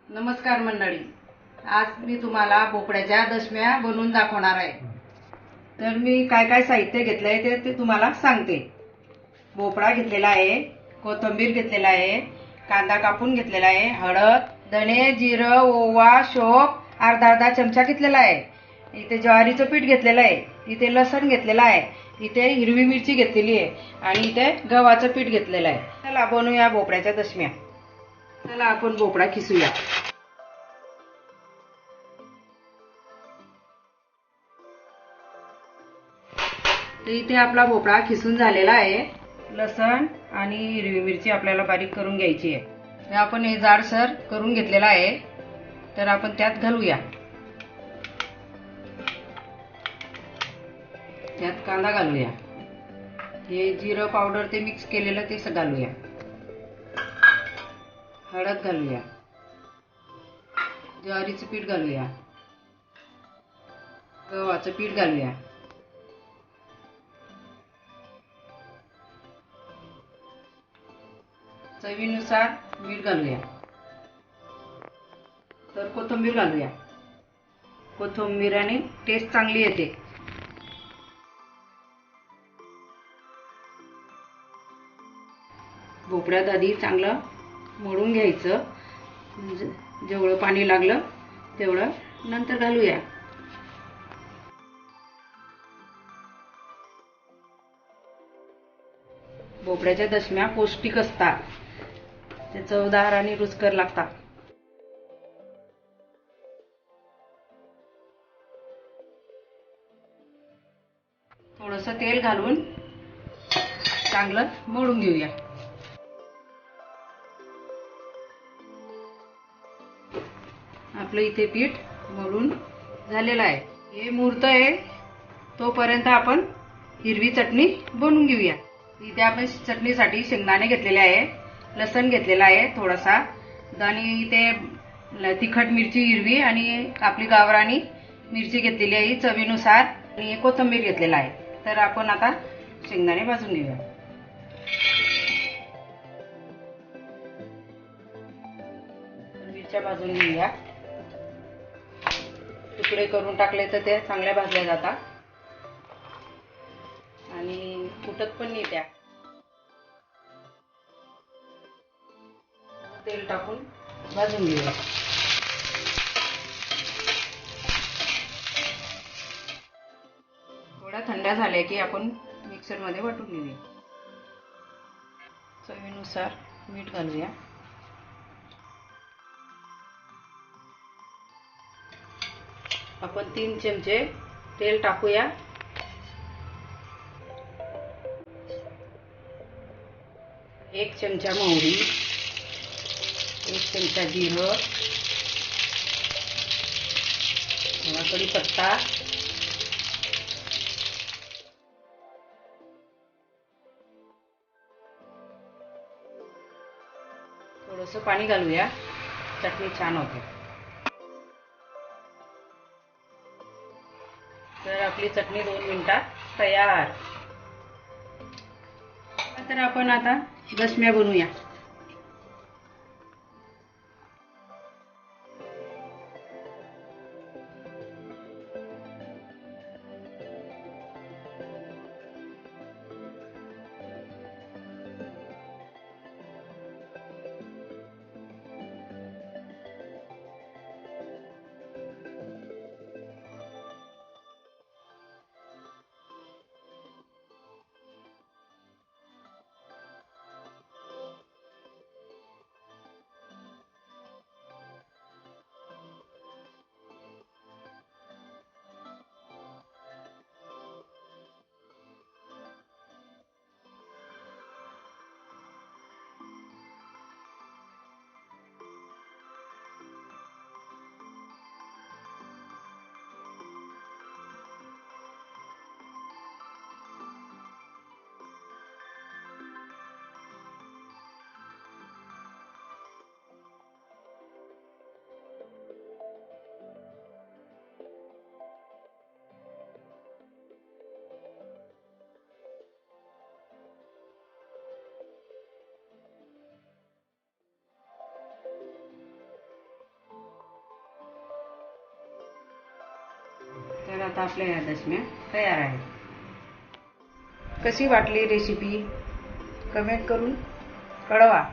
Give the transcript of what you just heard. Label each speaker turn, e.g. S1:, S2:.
S1: नमस्कार मंडळी, आज मी तुम्हाला भोपळ्याच्या दशम्या बनवून दाखवणार आहे। तर मी काय काय साहित्य घेतलंय ते तुम्हाला सांगते। भोपळा घेतलेला आहे, कोथिंबीर घेतलेला आहे, कांदा कापून घेतलेला आहे, हळद, धने, जिरं, ओवा, शोप अर्धा चमचा घेतलेला आहे। इथे ज्वारीचं पीठ घेतलेलं आहे, इथे लसण घेतलेला आहे, इथे हिरवी मिरची घेतलेली आहे आणि इथे गव्हाचं पीठ घेतलेलं आहे। चला बनवूया भोपळ्याच्या दशम्या। चला आपण भोपळा किसूया। तर इथे आपला भोपळा खिसून झालेला आहे। लसण आणि हिरवी मिरची आपल्याला बारीक करून घ्यायची आहे। तर आपण हे जाडसर करून घेतलेला आहे, तर आपण त्यात घालूया। त्यात कांदा घालूया, हे जिरं पावडर ते मिक्स केलेलं ते घालूया, हळद घालूया, ज्वारीचं पीठ घालूया, गव्हाचं पीठ घालूया, चवीनुसार मीठ घालूया। तर कोथिंबीर घालूया, कोथिंबीराने टेस्ट चांगली येते। भोपळ्यात आधी चांगलं मळून घ्यायचं, जेवढं पाणी लागलं तेवढं नंतर घालूया। भोपळ्याच्या दशम्या पौष्टिक असतात, ते चवदार आणि रुचकर लागतात। थोडंसं तेल घालून चांगलं मळून घेऊया। आपलं इथे पीठ मळून झालेलं आहे। हे मुहूर्त आहे तोपर्यंत आपण हिरवी चटणी बनवून घेऊया। इथे आपण चटणीसाठी शेंगदाणे घेतलेले आहे, लसण घेतलेला आहे थोडासा, आणि इथे तिखट मिरची हिरवी आणि आपली गावरानी मिरची घेतलेली आहे चवीनुसार, आणि कोथिंबीर घेतलेला आहे। तर आपण आता शेंगदाणे भाजून घेऊया। मिरच्या भाजून घेऊया, तुकडे करून टाकले तर ते चांगल्या भाजल्या जातात आणि फुटत पण नाही त्या। तेल टाकून भाजून घेऊया। थोड्या थंड झाल्या की आपण मिक्सर मध्ये वाटून घेऊया। चवीनुसार मीठ घालूया, आपण 3 चमचे तेल टाकूया, 1 चमचा मोहरी, 1 चमचा जिरं, थोडा कढीपत्ता, थोडंसं पाणी घालूया, चटणी छान होते। तर आपली चटणी 2 मिनिटात तयार। तर आपण आता दशम्या बनवूया। आता आपल्या या दशम्या तयार आहेत. कशी वाटली रेसिपी कमेंट करून कळवा.